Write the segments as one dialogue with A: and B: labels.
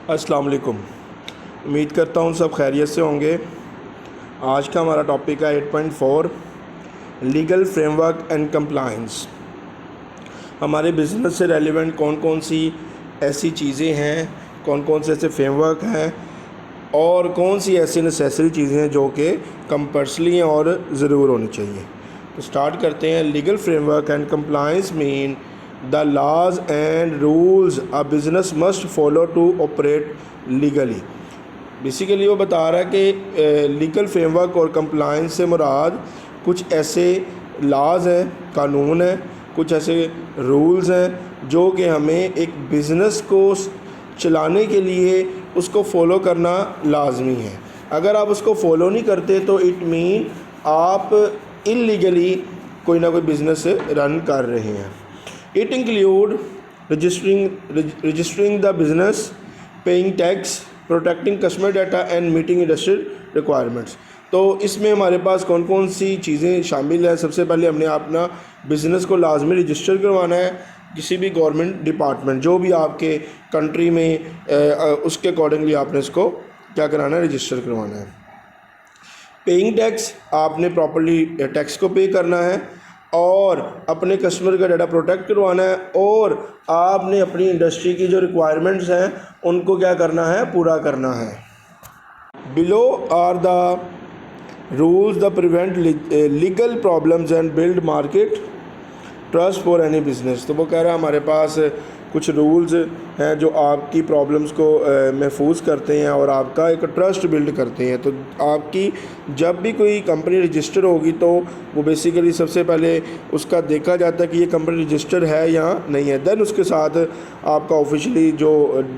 A: अस्सलाम वालेकुम। उम्मीद करता हूँ सब खैरियत से होंगे। आज का हमारा टॉपिक है 8.4 लीगल फ्रेमवर्क एंड कंप्लायंस। हमारे बिज़नेस से रेलिवेंट कौन कौन सी ऐसी चीज़ें हैं, कौन कौन से ऐसे फ्रेमवर्क हैं और कौन सी ऐसी नेसेसरी चीज़ें हैं जो कि कंपल्सरी और ज़रूर होनी चाहिए। तो स्टार्ट करते हैं। Legal framework and compliance mean the laws and rules a business must follow to operate legally. Basically वो बता रहा है कि लीगल फ्रेमवर्क और कंप्लायंस से मुराद कुछ ऐसे लॉज हैं, कानून हैं, कुछ ऐसे रूल्स हैं जो कि हमें एक बिज़नेस को चलाने के लिए उसको फॉलो करना लाजमी है। अगर आप उसको फॉलो नहीं करते तो इट मीन आप इलीगली कोई ना कोई बिज़नेस रन कर रहे हैं। It include registering the business, paying tax, protecting customer data and meeting industrial requirements. तो इसमें हमारे पास कौन कौन सी चीज़ें शामिल हैं। सबसे पहले हमने अपना बिज़नेस को लाजमी रजिस्टर करवाना है किसी भी गवर्नमेंट डिपार्टमेंट, जो भी आपके कंट्री में उसके अकॉर्डिंगली आपने इसको क्या कराना है, रजिस्टर करवाना है। पेइंग टैक्स, आपने प्रॉपर्ली टैक्स को पे करना है और अपने कस्टमर का डाटा प्रोटेक्ट करवाना है और आपने अपनी इंडस्ट्री की जो रिक्वायरमेंट्स हैं उनको क्या करना है, पूरा करना है। Below are the rules the prevent legal problems and build market trust for any business. तो वो कह रहा है हमारे पास कुछ रूल्स हैं जो आपकी प्रॉब्लम्स को महफूज करते हैं और आपका एक ट्रस्ट बिल्ड करते हैं। तो आपकी जब भी कोई कंपनी रजिस्टर होगी तो वो बेसिकली सबसे पहले उसका देखा जाता है कि ये कंपनी रजिस्टर है या नहीं है, देन उसके साथ आपका ऑफिशियली जो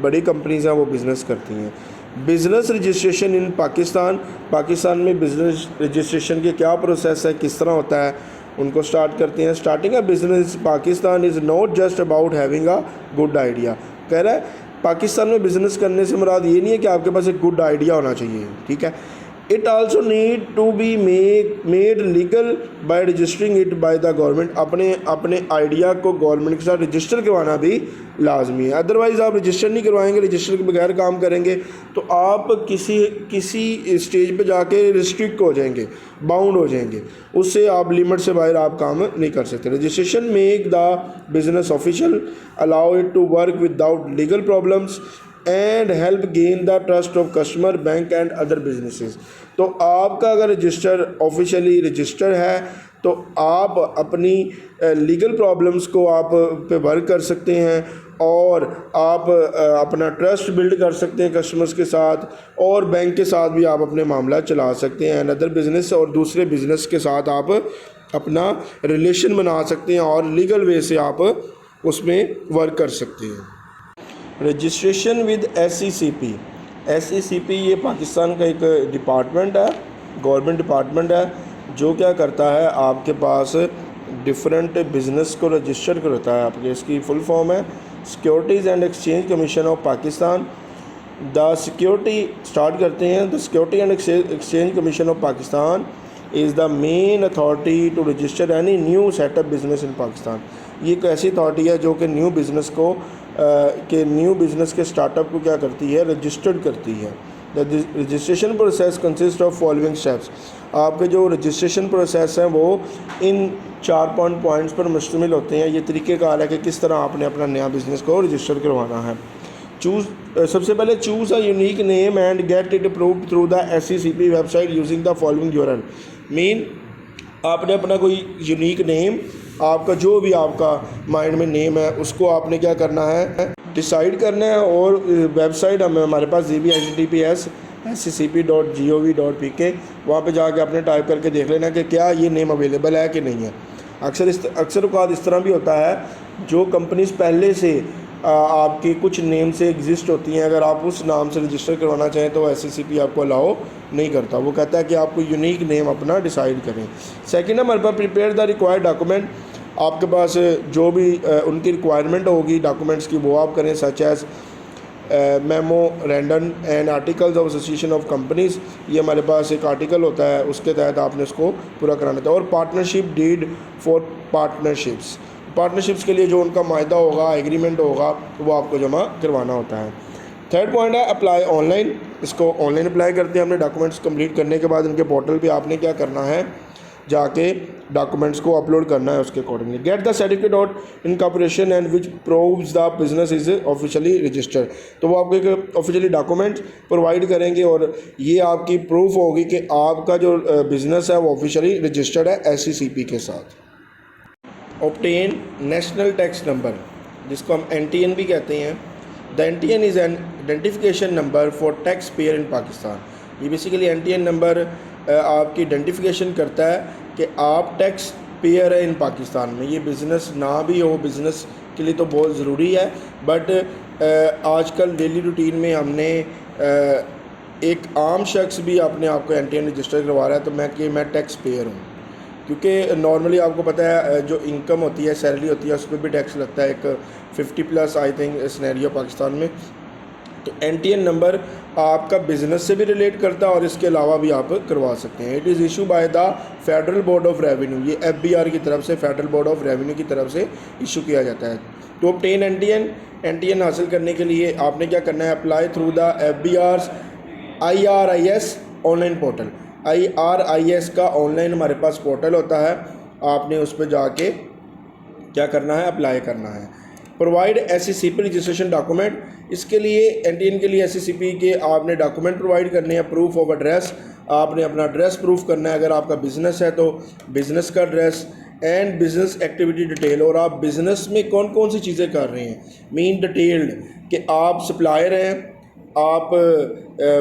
A: बड़ी कंपनीज़ हैं वो बिज़नेस करती हैं। बिज़नेस रजिस्ट्रेशन इन पाकिस्तान में बिज़नेस रजिस्ट्रेशन के क्या प्रोसेस है, किस तरह होता है, उनको स्टार्ट करते हैं। Starting a business Pakistan is not just about having a good idea. कह रहा है पाकिस्तान में बिज़नेस करने से मुराद ये नहीं है कि आपके पास एक गुड आइडिया होना चाहिए, ठीक है। It also need to be made legal by registering it by the government. अपने आइडिया को गवर्नमेंट के साथ रजिस्टर करवाना भी लाजमी है। अदरवाइज़ आप रजिस्टर नहीं करवाएंगे, रजिस्टर के बगैर काम करेंगे तो आप किसी स्टेज पे जाके रिस्ट्रिक्ट हो जाएंगे, बाउंड हो जाएंगे, उससे आप लिमिट से बाहर आप काम नहीं कर सकते। Registration make the business official, allow it to work without legal problems and help gain the trust of customer, bank and other businesses. तो आपका अगर रजिस्टर ऑफिशियली रजिस्टर है तो आप अपनी लीगल प्रॉब्लम्स को आप पे वर्क कर सकते हैं और आप अपना ट्रस्ट बिल्ड कर सकते हैं कस्टमर्स के साथ और बैंक के साथ भी आप अपने मामला चला सकते हैं। अदर बिज़नेस और दूसरे बिज़नेस के साथ आप अपना रिलेशन बना सकते हैं और लीगल वे से आप उसमें वर्क कर सकते हैं। Registration with SECP। SECP ये पाकिस्तान का एक डिपार्टमेंट है, गवर्नमेंट डिपार्टमेंट है, जो क्या करता है आपके पास डिफरेंट बिज़नेस को रजिस्टर करता है। आपके इसकी फुल फॉर्म है securities and exchange commission of Pakistan. The security start करते हैं। The security and exchange commission of Pakistan is the main authority to register any new setup business in Pakistan. ये एक ऐसी अथॉरिटी है जो कि न्यू बिज़नेस के स्टार्टअप को क्या करती है, रजिस्टर्ड करती है। The registration process consist of following steps. आपके जो रजिस्ट्रेशन प्रोसेस हैं वो इन 4 पॉइंट्स पर मुश्तमिल होते हैं। ये तरीक़ेकार है कि किस तरह आपने अपना नया बिज़नेस को रजिस्टर करवाना है। सबसे पहले choose a unique name and get it approved through the SECP website using the following URL. Mean आपने अपना कोई यूनिक नेम, आपका जो भी आपका माइंड में नेम है उसको आपने क्या करना है, डिसाइड करना है। और वेबसाइट हमारे पास https SECP.gov.pk, वहाँ पे जाके आपने टाइप करके देख लेना कि क्या ये नेम अवेलेबल है कि नहीं है। अक्सर औक़ात इस तरह भी होता है जो कंपनीज पहले से आपकी कुछ नेम से एग्जिस्ट होती हैं, अगर आप उस नाम से रजिस्टर करवाना चाहें तो SECP आपको अलाउ नहीं करता। वो कहता है कि आपको यूनिक नेम अपना डिसाइड करें। सेकंड हमारे पास प्रिपेयर द रिक्वायर्ड डॉक्यूमेंट। आपके पास जो भी उनकी रिक्वायरमेंट होगी डॉक्यूमेंट्स की वो आप करें, such as memorandum and articles of association of companies. ये हमारे पास एक आर्टिकल होता है, उसके तहत आपने उसको पूरा कराना था। और पार्टनरशिप डीड फॉर पार्टनरशिप्स के लिए जो उनका मायदा होगा, एग्रीमेंट होगा, वो आपको जमा करवाना होता है। थर्ड पॉइंट है अप्लाई ऑनलाइन। इसको ऑनलाइन अप्लाई करते हैं। अपने डॉक्यूमेंट्स कंप्लीट करने के बाद इनके पोर्टल पे आपने क्या करना है, जाके डॉक्यूमेंट्स को अपलोड करना है उसके accordingly. Get the certificate of incorporation and which proves the business is officially registered. तो वो आपको एक ऑफिशियली डॉक्यूमेंट प्रोवाइड करेंगे और ये आपकी प्रूफ होगी कि आपका जो बिज़नेस है वो ऑफिशियली रजिस्टर्ड है SCCP के साथ। ऑब्टेन नेशनल टैक्स नंबर, जिसको हम NTN भी कहते हैं। The NTN is an identification number for tax payer in Pakistan. ये बेसिकली NTN नंबर आपकी आइडेंटिफिकेशन करता है कि आप टैक्स पेयर है इन पाकिस्तान में। ये बिज़नेस ना भी हो, बिज़नेस के लिए तो बहुत ज़रूरी है, बट आजकल डेली रूटीन में हमने एक आम शख्स भी अपने आप को NTN रजिस्टर करवा रहा है, तो मैं टैक्स पेयर हूँ। क्योंकि नॉर्मली आपको पता है जो इनकम होती है, सैलरी होती है, उस पर भी टैक्स लगता है, एक 50+ आई थिंक सिनेरियो पाकिस्तान में। तो NTN नंबर आपका बिज़नेस से भी रिलेट करता है और इसके अलावा भी आप करवा सकते हैं। It is issue by the federal board of revenue. ये FBR की तरफ से, फेडरल बोर्ड ऑफ रेवेन्यू की तरफ से इशू किया जाता है। तो ऑब्टेन NTN हासिल करने के लिए आपने क्या करना है, apply through the FBR's IRIS online portal. IRIS का ऑनलाइन हमारे पास पोर्टल होता है, आपने उस पर जाके क्या करना है, अप्लाई करना है। Provide SCCP registration document. इसके लिए NTN के लिए SCCP के आपने डॉक्यूमेंट प्रोवाइड करने हैं। प्रूफ ऑफ एड्रेस, आपने अपना एड्रेस प्रूफ करना है। अगर आपका बिज़नेस है तो बिज़नेस का address and business activity detail, और आप बिज़नेस में कौन कौन सी चीज़ें कर रहे हैं, मीन डिटेल्ड, कि आप सप्लायर हैं, आप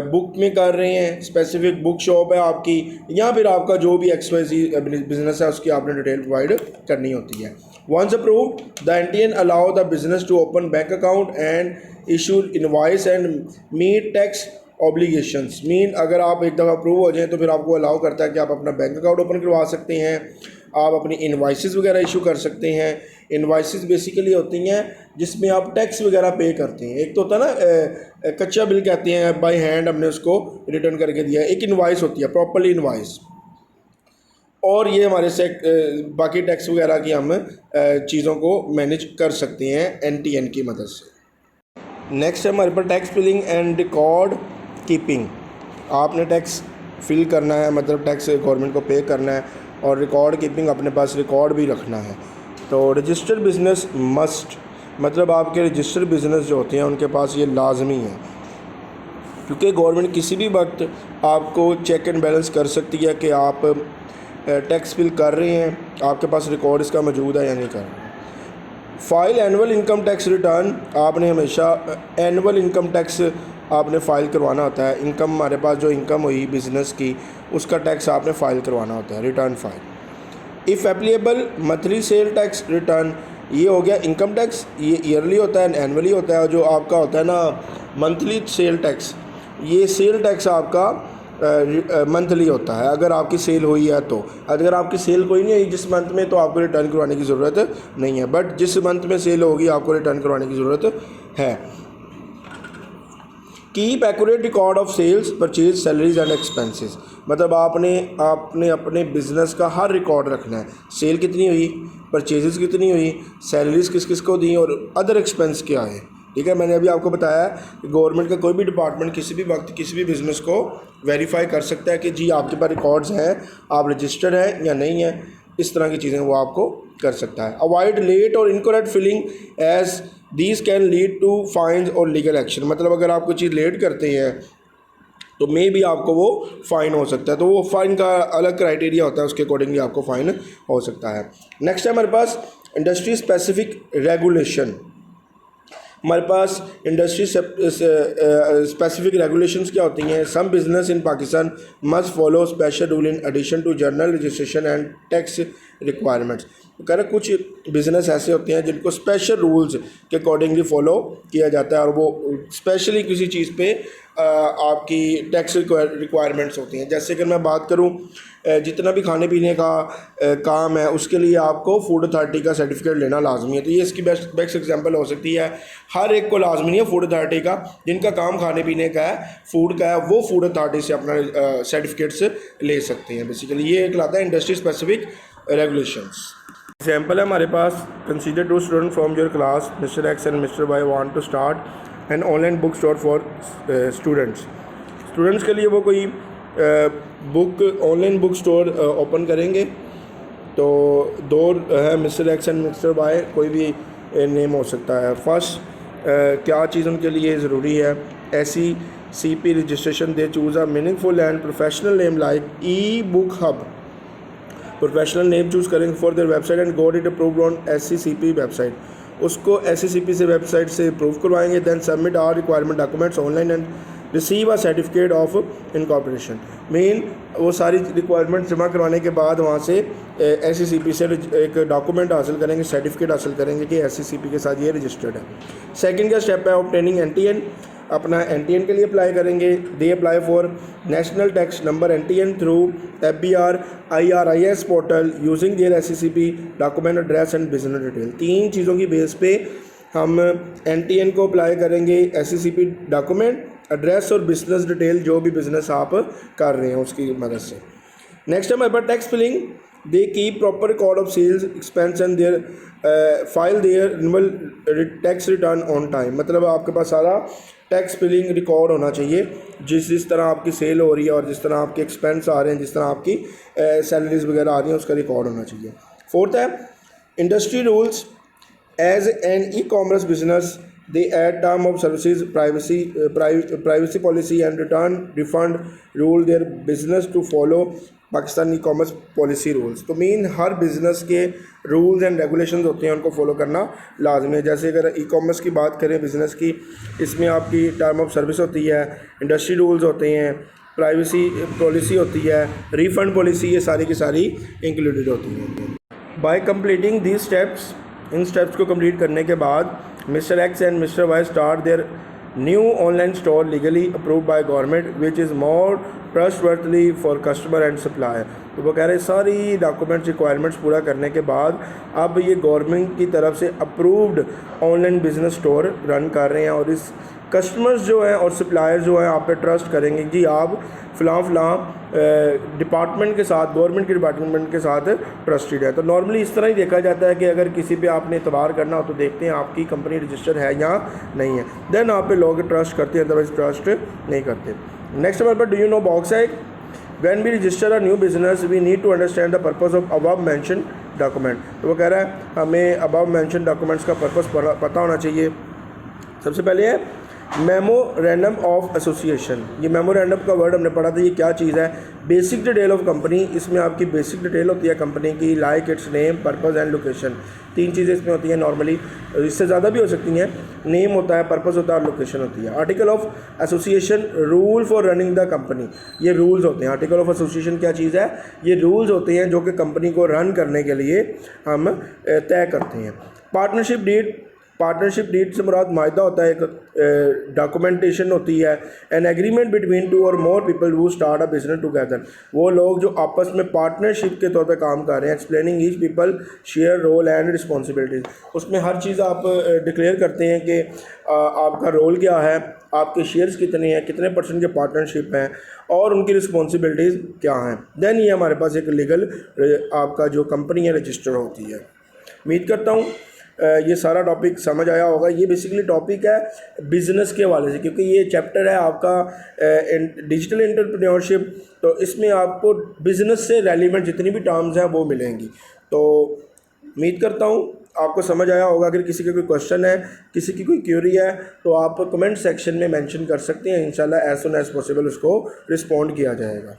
A: बुक में कर रहे हैं, स्पेसिफिक बुक शॉप है आपकी, या फिर आपका जो भी XYZ बिज़नेस है उसकी आपने डिटेल प्रोवाइड करनी होती है। Once approved, the NTN allow the business to open bank account and issue invoice and meet tax obligations। Mean अगर आप एक दफ़ा अप्रूव हो जाएं तो फिर आपको अलाउ करता है कि आप अपना बैंक अकाउंट ओपन करवा सकते हैं, आप अपनी इन्वाइसेस वगैरह इशू कर सकते हैं। इन्वाइसेस बेसिकली होती हैं जिसमें आप टैक्स वगैरह पे करते हैं। एक तो होता है ना कच्चा बिल कहते हैं, बाय हैंड हमने उसको रिटर्न करके दिया है। एक इन्वाइस होती है, प्रॉपर्ली इन्वाइस, और ये हमारे से बाकी टैक्स वगैरह की हम चीज़ों को मैनेज कर सकते हैं NTN की मदद से। नेक्स्ट है हमारे पास tax filing and record keeping. आपने टैक्स फिल करना है, मतलब टैक्स गवर्नमेंट को पे करना है, और रिकॉर्ड कीपिंग अपने पास रिकॉर्ड भी रखना है। तो रजिस्टर्ड बिज़नेस मस्ट, मतलब आपके रजिस्टर्ड बिज़नेस जो होते हैं उनके पास ये लाजमी है, क्योंकि गवर्नमेंट किसी भी वक्त आपको चेक एंड बैलेंस कर सकती है कि आप टैक्स फिल कर रहे हैं, आपके पास रिकॉर्ड इसका मौजूद है या नहीं कर रहे। File annual income tax return, आपने हमेशा एनुअल इनकम टैक्स आपने फ़ाइल करवाना होता है। इनकम हमारे पास जो इनकम हुई बिज़नेस की, उसका टैक्स आपने फ़ाइल करवाना होता है, return file. If applicable monthly sale tax return, ये हो गया इनकम टैक्स, ये ईयरली होता है, एनुअली होता है। जो आपका होता है ना मंथली सेल टैक्स, ये सेल टैक्स आपका मंथली होता है अगर आपकी सेल हुई है तो। अगर आपकी सेल कोई नहीं हुई जिस मंथ में, तो आपको रिटर्न करवाने की ज़रूरत नहीं है, बट जिस मंथ में सेल होगी आपको रिटर्न करवाने की ज़रूरत है। Keep accurate record of sales, purchase, salaries and expenses, मतलब आपने अपने बिज़नेस का हर रिकॉर्ड रखना है। सेल कितनी हुई, परचेजेस कितनी हुई, सैलरीज किस किस को दी, और अदर एक्सपेंस क्या है। ठीक है, मैंने अभी आपको बताया कि गवर्नमेंट का कोई भी डिपार्टमेंट किसी भी वक्त किसी भी बिज़नेस को वेरीफाई कर सकता है कि जी आपके पास रिकॉर्ड्स हैं, आप रजिस्टर्ड हैं या नहीं है। इस तरह की चीज़ें वो आपको कर सकता है। अवॉइड लेट और incorrect filing as these can lead to fines और लीगल एक्शन, मतलब अगर आप कोई चीज़ लेट करते हैं तो मे भी आपको वो फ़ाइन हो सकता है, तो वो फ़ाइन का अलग क्राइटेरिया होता है, उसके अकॉर्डिंगली आपको फ़ाइन हो सकता है। नेक्स्ट है हमारे पास इंडस्ट्री स्पेसिफिक रेगुलेशन। हमारे पास इंडस्ट्री स्पेसिफिक रेगुलेशंस क्या होती हैं। Some business in Pakistan must follow special rule in addition to general registration and tax requirements. कह रहे कुछ बिज़नेस ऐसे होते हैं जिनको स्पेशल रूल्स के अकॉर्डिंगली फ़ॉलो किया जाता है, और वो स्पेशली किसी चीज़ पे आपकी टैक्स रिक्वायरमेंट्स होती हैं। जैसे अगर मैं बात करूं, जितना भी खाने पीने का काम है उसके लिए आपको फूड अथॉरिटी का सर्टिफिकेट लेना लाजमी है। तो ये इसकी बेस्ट एग्जांपल हो सकती है। हर एक को लाजमी नहीं है फूड अथॉरिटी का, जिनका काम खाने पीने का है, फूड का है, वो फूड अथॉरिटी से अपना सर्टिफिकेट्स ले सकते हैं। बेसिकली ये एक लाता है इंडस्ट्री स्पेसिफिक रेगुलेशंस। एग्जाम्पल है हमारे पास, consider two student from your class, mister X and mister Y want to start and online book store for students के लिए वो कोई book online book store open करेंगे। तो दो है mister X and mister Y, कोई भी नेम हो सकता है। फर्स्ट क्या चीज़ उनके लिए ज़रूरी है, SECP registration, they choose a meaningful and professional name like e book hub, professional name choose करेंगे for their website and got it approved on SECP website, उसको SECP से वेबसाइट से अप्रूव करवाएंगे। Then submit are requirement documents online and receive a certificate of incorporation. Main वो सारी requirement जमा करवाने के बाद वहाँ से SECP से एक डॉक्यूमेंट हासिल करेंगे, सर्टिफिकेट हासिल करेंगे कि SECP के साथ ये रजिस्टर्ड है। सेकंड का स्टेप है ऑब्टेनिंग NTN, अपना NTN के लिए अप्लाई करेंगे। They apply for national tax number NTN through FBR IRIS portal using their SECP document address and business detail. तीन चीज़ों की बेस पे हम NTN को अप्लाई करेंगे, SECP डॉक्यूमेंट, एड्रेस और बिजनेस डिटेल, जो भी बिज़नेस आप कर रहे हैं उसकी मदद से। नेक्स्ट है हमारे पास tax filing, they keep proper record of sales expense and their file their annual tax return on time. मतलब आपके पास सारा टैक्स फिलिंग रिकॉर्ड होना चाहिए, जिस तरह आपकी सेल हो रही है और जिस तरह आपके एक्सपेंस आ रहे हैं, जिस तरह आपकी सैलरीज वगैरह आ रही हैं, उसका रिकॉर्ड होना चाहिए। फोर्थ है industry rules, as an e-commerce business they add term of services, privacy policy and return refund rule their business to follow Pakistan e commerce policy rules. तो मेन हर बिज़नेस के रूल्स एंड रेगुलेशंस होते हैं, उनको follow करना लाजमी है। जैसे अगर ई कॉमर्स की बात करें बिज़नेस की, इसमें आपकी टर्म ऑफ सर्विस होती है, इंडस्ट्री रूल्स होते हैं, प्राइवेसी पॉलिसी होती है, रिफ़ंड पॉलिसी, ये सारी की सारी इंक्लूडेड होती हैं। बाय कंप्लीटिंग दीज स्टेप्स, इन स्टेप्स को कंप्लीट करने के बाद mister X and mister Y start their new online store legally approved by government which is more trustworthly for customer and supplier. तो वो कह रहे हैं सारी डॉक्यूमेंट्स रिक्वायरमेंट्स पूरा करने के बाद अब ये गवर्नमेंट की तरफ से approved online business store run कर रहे हैं, और इस कस्टमर्स जो हैं और सप्लायर्स जो हैं आप पे ट्रस्ट करेंगे जी आप फ़लाँ डिपार्टमेंट के साथ, गवर्नमेंट के डिपार्टमेंट के साथ ट्रस्टेड है। तो नॉर्मली इस तरह ही देखा जाता है कि अगर किसी पे आपने एतबार करना हो तो देखते हैं आपकी कंपनी रजिस्टर है या नहीं है, देन आप पे लोग ट्रस्ट करते हैं, अदरवाइज ट्रस्ट नहीं करते। नेक्स्ट हमारे पास डू यू नो बॉक्स है, when we register a new business we need to understand the purpose of above mention document. तो वो कह रहा है हमें अबव मेंशन डॉक्यूमेंट्स का पर्पस पता होना चाहिए। सबसे पहले है मेमोरेंडम ऑफ एसोसिएशन। ये मेमोरेंडम का वर्ड हमने पढ़ा था, ये क्या चीज़ है, बेसिक डिटेल ऑफ कंपनी। इसमें आपकी बेसिक डिटेल होती है कंपनी की, like it's name, purpose and location. तीन चीज़ें इसमें होती हैं नॉर्मली, इससे ज़्यादा भी हो सकती हैं। नेम होता है, पर्पस होता है और लोकेशन होती है। Article of association, rule for running the company, ये रूल्स होते हैं। आर्टिकल ऑफ एसोसिएशन क्या चीज़ है, ये रूल्स होते हैं जो कि कंपनी को रन करने के लिए हम तय करते हैं। पार्टनरशिप डीड, पार्टनरशिप डीड से मुराद मायदा होता है, एक डॉक्यूमेंटेशन होती है, एन एग्रीमेंट बिटवीन टू और more people who start a business together. वो लोग जो आपस में पार्टनरशिप के तौर पे काम कर रहे हैं। Explaining each people share role and responsibilities, उसमें हर चीज़ आप डिक्लेयर करते हैं कि आपका रोल क्या है, आपके शेयर्स कितने हैं, कितने % के पार्टनरशिप हैं और उनकी रिस्पॉन्सिबिलिटीज़ क्या हैं। देन ये हमारे पास एक लीगल आपका जो कंपनी है रजिस्टर होती है। उम्मीद करता हूँ ये सारा टॉपिक समझ आया होगा। ये बेसिकली टॉपिक है बिज़नेस के हवाले से, क्योंकि ये चैप्टर है आपका डिजिटल एंटरप्रेन्योरशिप, तो इसमें आपको बिज़नेस से रेलिवेंट जितनी भी टर्म्स हैं वो मिलेंगी। तो उम्मीद करता हूँ आपको समझ आया होगा। अगर किसी का कोई क्वेश्चन है, किसी की कोई क्यूरी है, तो आप कमेंट सेक्शन में मेंशन कर सकते हैं। इंशाल्लाह एज सुन एज़ पॉसिबल उसको रिस्पॉन्ड किया जाएगा।